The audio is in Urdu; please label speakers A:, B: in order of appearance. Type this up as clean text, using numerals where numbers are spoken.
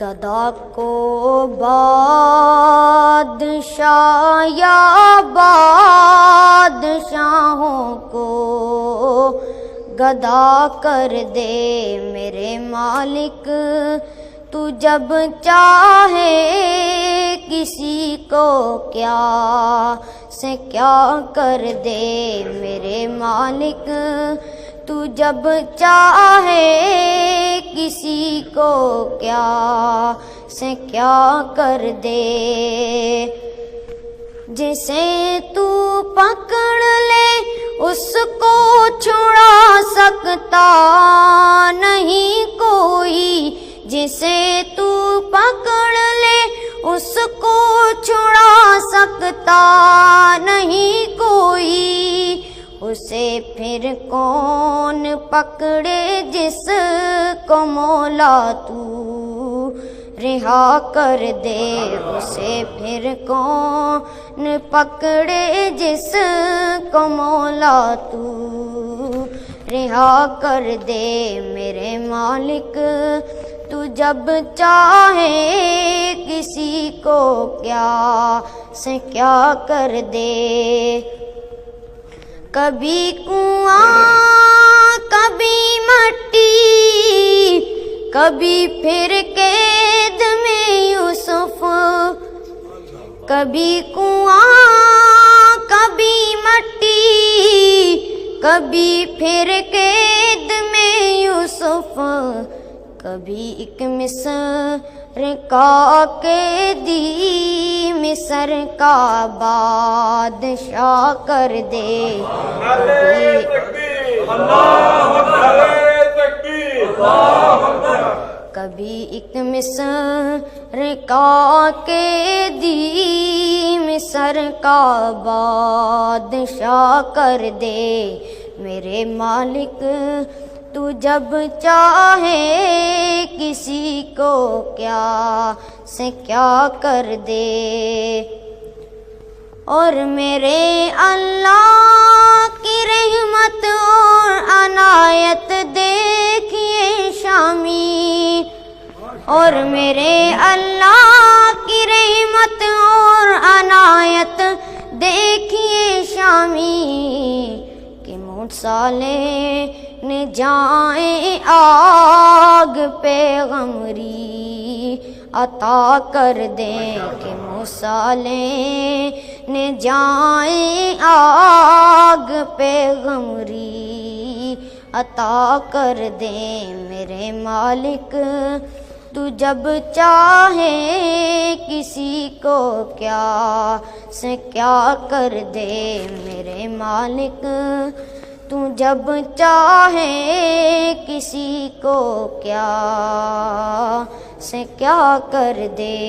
A: گدا کو بادشاہ یا بادشاہوں کو گدا کر دے میرے مالک، تو جب چاہے کسی کو کیا سے کیا کر دے میرے مالک، تو جب چاہے کسی کو کیا سے کیا کر دے۔ جسے تو پکڑ لے اس کو چھڑا سکتا نہیں کوئی، جسے تو پکڑ لے اس کو چھڑا سکتا نہیں کوئی، اسے پھر کون پکڑے جس کو مولا تو رہا کر دے، اسے پھر کون پکڑے جس کو مولا تو رہا کر دے میرے مالک، تو جب چاہے کسی کو کیا سے کیا کر دے۔ کبھی کنواں کبھی مٹی، کبھی پھر قید میں یوسف، کبھی کنواں کبھی مٹی، کبھی پھر قید میں یوسف، کبھی ایک مصر کا قیدی مصر کا بادشاہ کر دے۔ کبھی ایک مصر کا قیدی مصر کا بادشاہ کر دے میرے مالک، تو جب چاہے کسی کو کیا سے کیا کر دے۔ اور میرے اللہ کی رحمت اور عنایت دیکھیے شامی، اور میرے اللہ کی رحمت اور عنایت دیکھیے شامی، کہ موسیٰ نے جائیں آگ پیغمبری عطا کر دیں، کہ موسیٰ نے جائیں آگ پیغمبری عطا کر دیں میرے مالک، تو جب چاہے کسی کو کیا سے کیا کر دے میرے مالک، تو جب چاہے کسی کو کیا سے کیا کر دے۔